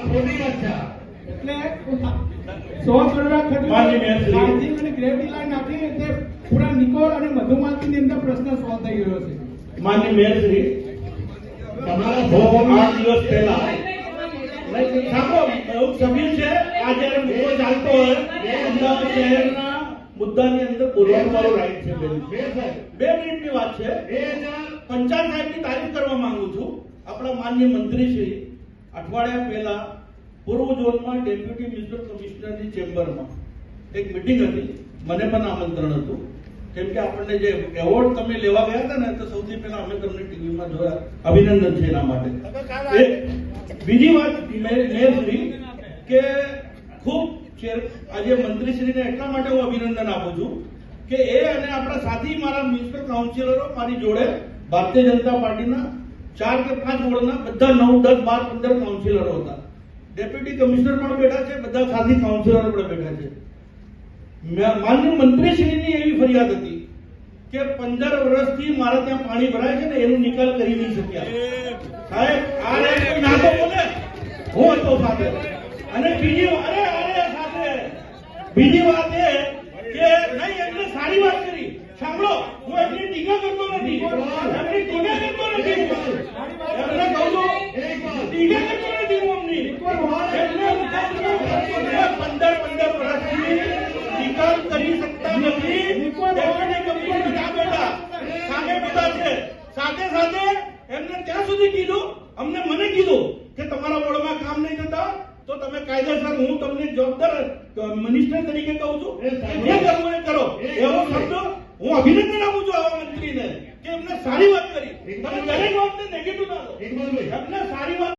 ખોટી વાત છે એટલે 100 કરોડ ચાર્જિંગ અને ગ્રેવિટી લાઈન નાખીને તે પૂરા નિકોલ અને મધુમાલતીની અંદર પ્રશ્ન સોલ્વ થઈ ગયો છે. માનની મેયરશ્રી, તમારા 8 દિવસ પહેલા એવું સભ્ય છે આ જયારે મુદ્દો ચાલતો હોય અમદાવાદ શહેરના મુદ્દાની અંદર બોલવાનો મારો રાઈટ છે. 2 મિનિટની વાત છે. પંચાયત સાહેબની તારીફ કરવા માંગુ છું. આપણા માનનીય મંત્રીશ્રી અઠવાડિયા પહેલા પૂર્વ ઝોનમાં ડેપ્યુટી મ્યુનિસિપલ કમિશનરની ચેમ્બરમાં એક મિટિંગ હતી. મને પણ આમંત્રણ હતું, કેમ કે આપણને જે એવોર્ડ તમે લેવા ગયા હતા ને તો સૌથી પહેલા અમે તમને ટીવીમાં જોયા. અભિનંદન છે એના માટે. બીજી વાત મેયરશ્રી કે ખૂબ આજે મંત્રીશ્રીને એટલા માટે હું અભિનંદન આપું છું કે એ અને આપણા સાથી મારા મ્યુનિસિપલ કાઉન્સિલરો મારી જોડે ભારતીય જનતા પાર્ટીના 4 કે 5 વોર્ડના બધા 9, 10, 12, 15 કાઉન્સિલરો હતા. ડેપ્યુટી કમિશનર પણ બેઠા છે, બધા સાથી કાઉન્સિલરો પણ બેઠા છે. માનનીય મંત્રીશ્રીની એવી ફરિયાદ હતી કે 15 વર્ષથી મારા ત્યાં પાણી ભરાય છે ને એનું નિકાલ કરી નહીં શક્યા. સાહેબ આ ના તો બોલે હું હતો સાથે. અને બીજી વાત એ કે નહીં એમને સારી વાત કરી. સાંભળો, હું એમની ટીકા કરતો નથી, એમને કહું છું ટીકા કરતો નથી હું એમની 15 વર્ષથી નિકાલ કરી શકતા નથી. સામે બધા છે. સાથે એમને ત્યાં સુધી કીધું, મને કીધું કે તમારા વોર્ડમાં કામ નહીં થતા તો તમે કાયદેસર, હું તમને જવાબદાર મિનિસ્ટર તરીકે કહું છું જે કરવું એ કરો. એવો શબ્દ હું અભિનંદન આપું છું આવા મંત્રીને કે એમને સારી વાત કરી. તમે દરેક વાતને નેગેટિવ ના લો, એમને સારી વાત